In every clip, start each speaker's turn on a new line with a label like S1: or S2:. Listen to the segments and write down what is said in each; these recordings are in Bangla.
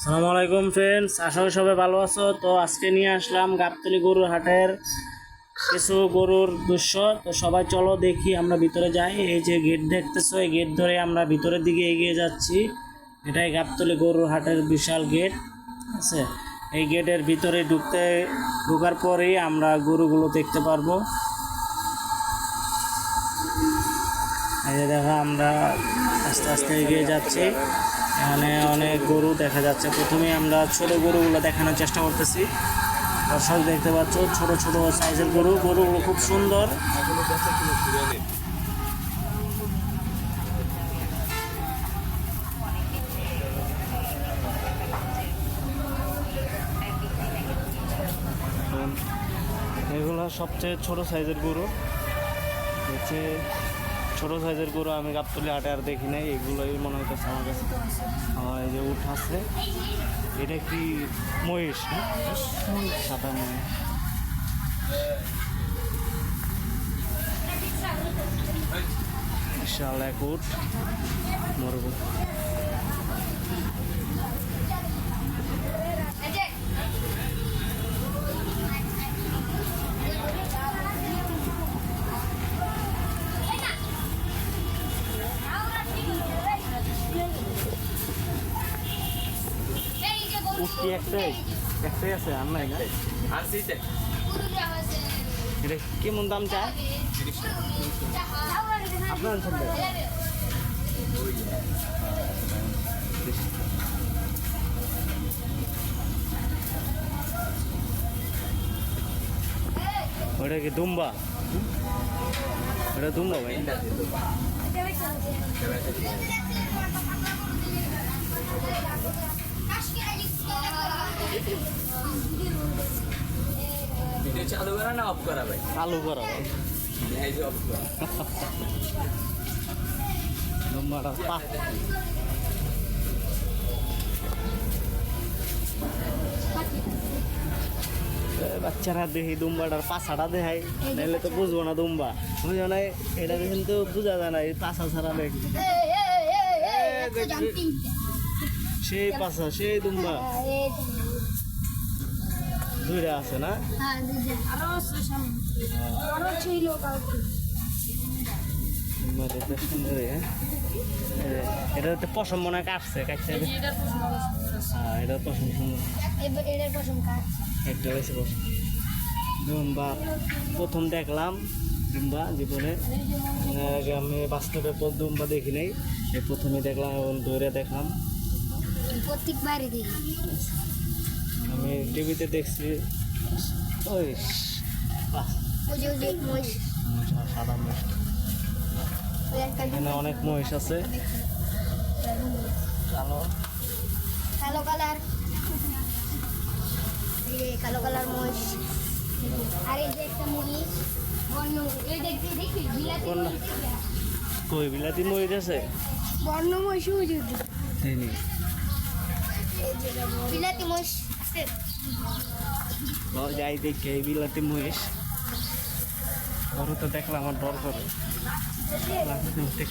S1: আসসালামু আলাইকুম ফ্রেন্ডস, আশা করি সবাই ভালো আছো। তো আজকে নিয়ে আসলাম গাবতলী গরুর হাটের কিছু গরুর দৃশ্য। তো সবাই চলো দেখি, আমরা ভিতরে যাই। এই যে গেট দেখতেছো, এই গেট ধরে আমরা ভিতরের দিকে এগিয়ে যাচ্ছি। এটাই গাবতলী গরুর হাটের বিশাল গেট আছে। এই গেটের ভিতরে ঢোকার পরেই আমরা গরুগুলো দেখতে পারবো। এই যে দেখো, আমরা আস্তে আস্তে এগিয়ে যাচ্ছি। এখানে অনেক গরু দেখা যাচ্ছে। প্রথমে আমরা ছোট গরুগুলো দেখানোর চেষ্টা করতেছি। দর্শক দেখতে পাচ্ছ, ছোট ছোট সাইজের গরুগুলো খুব সুন্দর। এগুলো সবচেয়ে ছোট সাইজের গরু। হচ্ছে ছোট সাইজের গরু আমি গাবতলী হাটে আর দেখি নাই, এগুলোই মনে হইতেছে আমার কাছে। এই যে উঠ আছে, এটা কি মহিষ না? সাদা মহিষ। বিশাল এক উঠ মরব। উঠকি একটাই আছে, আর নাই না? এটা কেমন দাম চায় আপনার অঞ্চল? ওটা কি দুম্বা? এটা দুম্বা ভাই?
S2: চালু করা না অফ করা ভাই?
S1: চালু করা ভাই। দুম্বাটা বাচ্চারা দেখি দুম্বাটার পাছাটা দেখাই, নাহলে তো বুঝবো না দুম্বা। বুঝো না, এটা কিন্তু বোঝা যায় না এই পাছা ছাড়া দেখি। সেই পাছা, সেই দুম্বা দুইটা আছে না? এটা হচ্ছে পশম মনে হয় কাটছে। এটা পশম সুন্দর, একটা হয়েছে পশম। দুম্বা প্রথম দেখলাম দুম্বা জীবনে। আগে আমি বাস্তবে দুম্বা দেখি নাই, এই প্রথমে দেখলাম এবং দৌড়ে দেখলাম। আমি টিভিতে দেখছি ওই সাদা মহিষ। এখানে অনেক মহিষ আছে,
S3: কালো কালার, কালো কালার মহিষ। আর এই যে একটা মহিষ,
S1: কই বিলাতি মহিষ আছে?
S3: বর্ণ মহিষ, বিলাতি মহিষ
S1: যাই দেখি এই বিলাতি মহিষ। বড় তো দেখলে আমার ডর করে,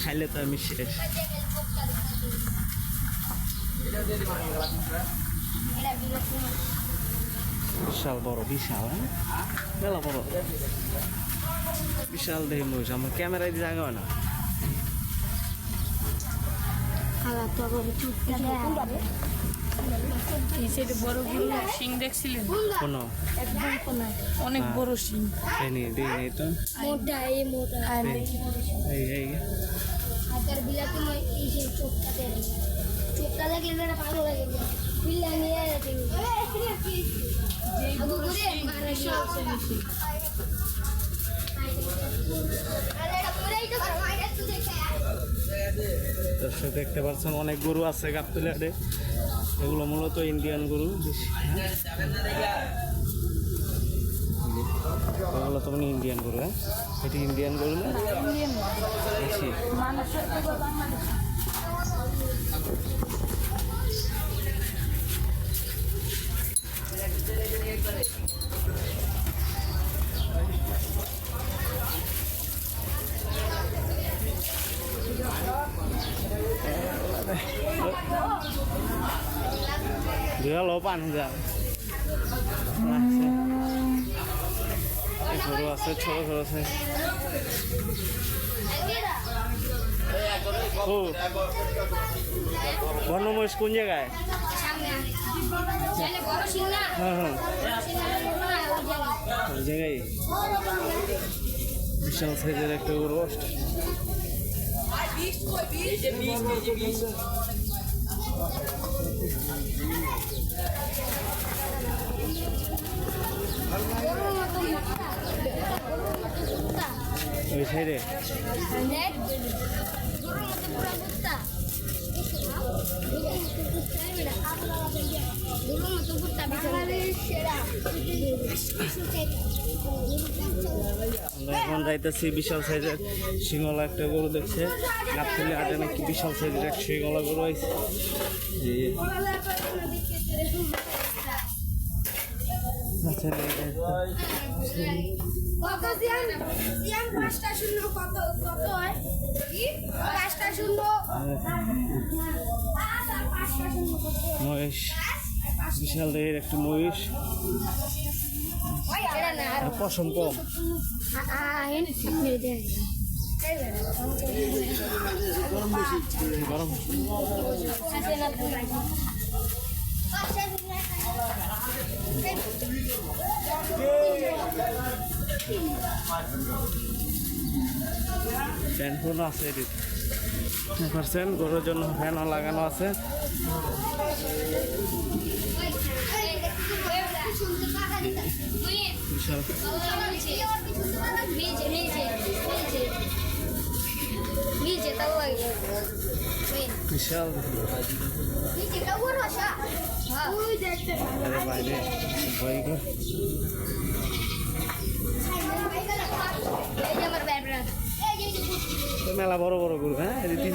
S1: খাইলে তো আমি শেষ। বিশাল বড়, বিশাল মেলা বড়, বিশাল দেখি মহিষ। আমার ক্যামেরায় দিয়ে জায়গা হয় না।
S4: বড় গরু শিং দেখছিলেন?
S1: কোনো
S4: অনেক বড় শিং।
S1: এই তো এই
S3: বিলাতি মহিষ, চোখটা দেখলে ভালো লাগে। পিল্লা নিয়ে
S1: দর্শক দেখতে পাচ্ছেন অনেক গরু আছে গাবতলী হাটে। এগুলো মূলত ইন্ডিয়ান গরু বেশি। এগুলো তো মানে ইন্ডিয়ান গরু। হ্যাঁ, এটি ইন্ডিয়ান গরু না? বেশি দুয়া লো পান যা গরু আছে ছোট ছোট আছে ও বর্ণমহিষ কোন জায়গায় হ্যাঁ হ্যাঁ ওই জায়গায় বিশাল সাইজের একটা গরু ওই সাইডে এখন যাইতেছি বিশাল সাইজের সিংহলা একটা গরু দেখছে গাবতলী হাটে নাকি বিশাল সাইজের এক সিংহলা গরু আছে আচ্ছা
S3: কত দিয়ান দিয়ান 5টা শূন্য কত কত হয় কি 5টা শূন্য 5টা শূন্য কত
S1: মহিষ বিশাল দেহের একটা মহিষ
S3: ওই এটা না আর
S1: পশম কম
S3: হেন আপনি দেন
S1: গরম
S3: আছে না
S1: ফ্যান ফোনও আছে পারছেন গরুর জন্য ফ্যানও লাগানো আছে বিশাল বিশাল আরে বাইরে ভয়ঙ্কর মেলা বড় বড় গরু হ্যাঁ তিন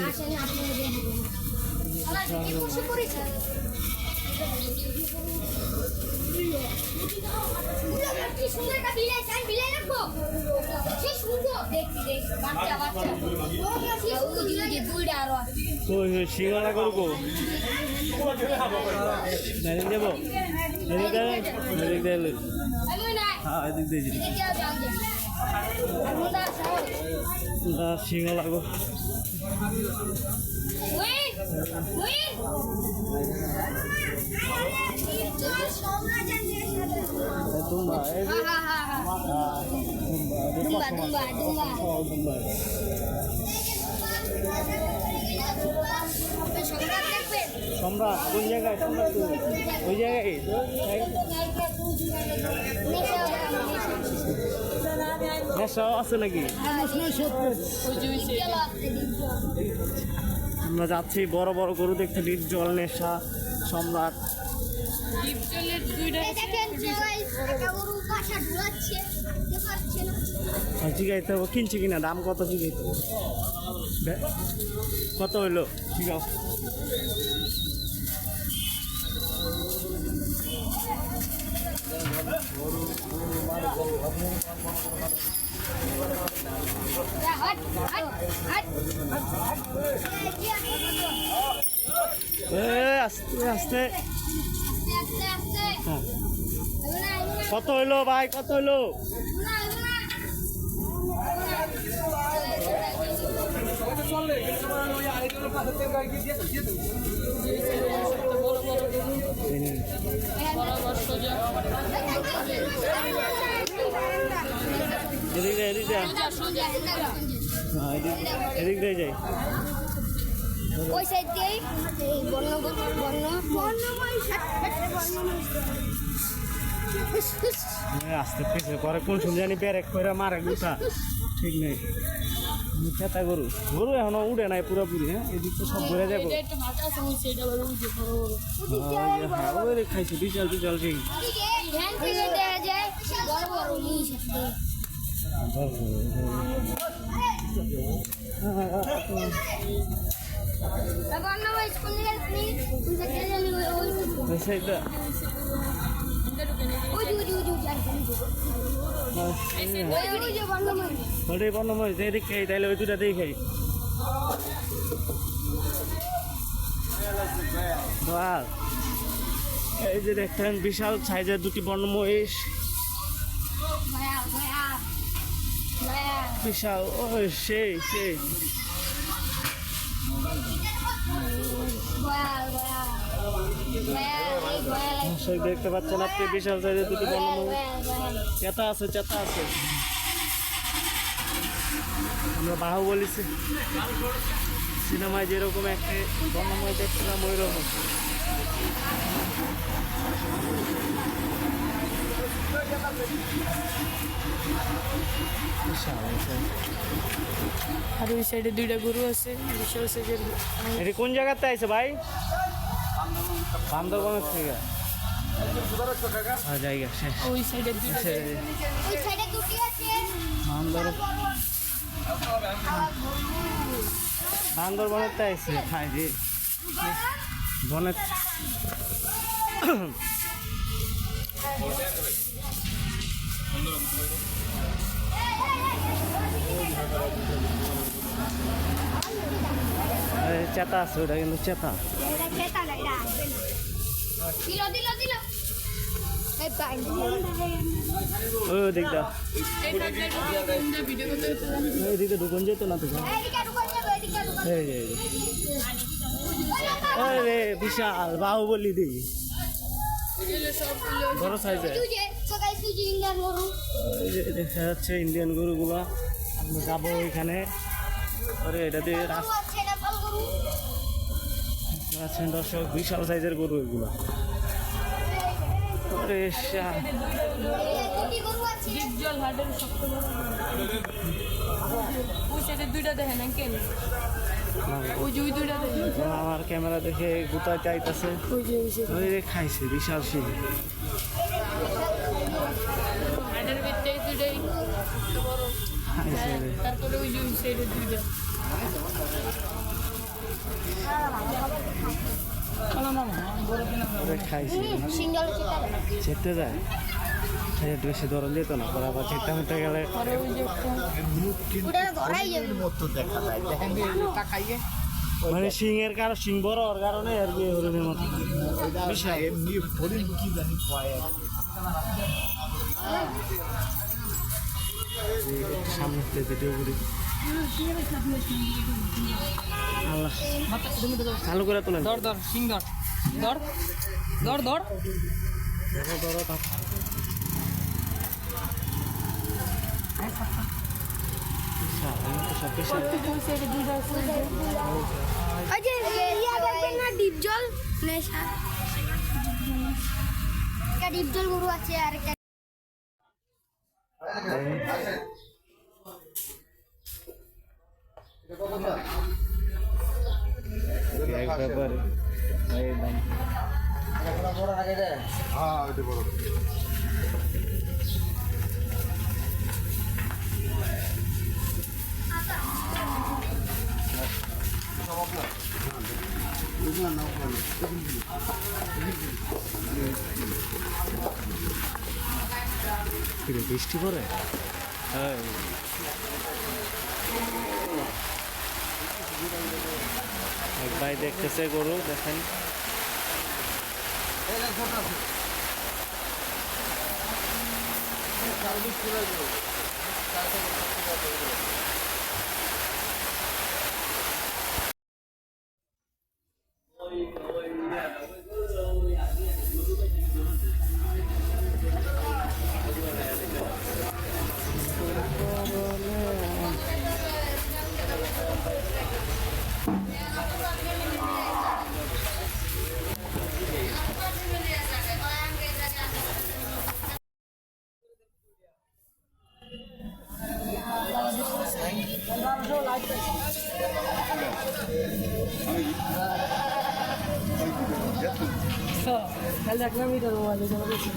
S1: সিংহলা গরু কো এদিক দেবো এদিক দিয়ে হ্যাঁ এদিক দিয়ে সিংহলা গরু Tumba, সম্রাট কোন জায়গায় সম্রাট ওই জায়গায় নেশা আছে নাকি আমরা যাচ্ছি বড় বড় গরু দেখতে ডিপজল নেশা সম্রাট জিগাইতে হবে কিনছি কিনা দাম কত জিগাইতে কত হইলো ঠিক আছে আস্তে আস্তে কত হইলো ভাই কত হইলো এদিক দিয়ে যাই
S3: ওই সাইড দিয়ে
S1: আস্তে পিছিয়ে পরে কোন সময় জানি ব্যারেক করে মারে গুছা ঠিক নেই খেতা গরু গরু এখনো উড়ে নাই পুরোপুরি হ্যাঁ এদিক তো সব ঘুরে যাবো ওই খাইছে বিশাল বিশাল ঠিক সেইটা ওটাই বন্ধ মহিষ এদিক খাই তাইলে ওই দুটা দিয়ে খাই এই যে দেখেন বিশাল সাইজের দুটি বন্য মহিষ,
S3: ভাইয়া ভাইয়া ভাইয়া
S1: বিশাল। ও সেই সেই
S3: ভাইয়া ভাইয়া ভাইয়া এই ভাইয়া
S1: দর্শক দেখতে পাচ্ছেন আপনি বিশাল সাইজের দুটি বন্য মহিষ।
S3: ভাইয়া
S1: চেতা আছে, চেতা আছে। আমরা বাহুবলী সিনেমায় যেরকম একটা বর্ণময় দেখছিলাম ওই রকম।
S4: আর ওই সাইডে দুইটা গরু আছে বিশাল সাইজের।
S1: এটি কোন জায়গাতে আছে ভাই? বান্দরবনের থেকে জায়গা শেষ।
S4: ওই সাইডে দুইটা
S3: ওই সাইডে দুটি আছে
S1: বান্দরবনের তো আছে ভাই রে বনের। চেতা আছে, ওটা কিন্তু চেতা।
S3: এটা খেতা না এটা দিল দিল দিল এই পাই
S1: ওই দিকটা
S4: ভিডিও করতে
S1: ওইদিকে ঢুকুন যেত না তো।
S3: এদিকে ঢুকে যাবে এদিকে ঢুকে
S1: এই যে, এই যে। আরে বিশাল বাহুবলী দি বড় সাইজের।
S3: তুই যে সকাল তুই যে ইন্ডিয়ান গরু
S1: এই যে দেখা যাচ্ছে ইন্ডিয়ান গরুগুলো। আমরা যাবো ওইখানে। আরে এটা দিয়ে রাস্তা
S3: আছে নেপাল গরু
S1: আছেন দর্শক, বিশাল সাইজের গরু এগুলো। আরে
S3: দুটি গরু আছে
S4: জল হাটের শক্ত বড়। ওই সাইডে দুইটা দেখেন আঙ্কেল, ওই যে ওই দুইটা দেখেন।
S1: আমার ক্যামেরা দেখে গুতা চাইতেছে।
S4: ওই যে ওই সাইডে
S1: ওই রে খাইছে বিশাল সিং।
S4: হাটের ভিতরে এই দুইটাই বড়।
S1: খাইছে রে।
S4: তারপরে ওই যে ওই সাইডে দুইটা।
S1: ওরে খাইছে
S3: সিঙ্গেল চিতা
S1: চেতে যায়। একটু বেশি দরদ যেত না, পরে আবার চেটটা মেটে গেলে
S4: আর ওই যে একটা
S3: ওটা ধরাই যাবে
S1: মানে সিং এর কারণ সিং বড় হওয়ার কারণে আর কি হরিণের মতো বিশাল। সামনে ভিডিও করি। আল্লাহ চালু করে তোলেন।
S2: ধর ধর সিং ধর ধর ধর ধর
S1: ধরো ধরো বিশাল, আমি তো সব বিশাল।
S4: ওই সাইডে দুইটা আছে।
S3: ওই যে ইয়া দেখবেন না ডিপ জল নেশা একটা ডিপ জল গরু আছে আর একটা
S1: এক ব্যাপারে এই দাম। বৃষ্টি পড়ে। হ্যাঁ এক ভাই দেখতেছে গরু, দেখেন
S4: কাল দেখলাম এটা মোবাইলে যাবো।
S1: বুঝতে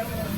S1: পারছেন।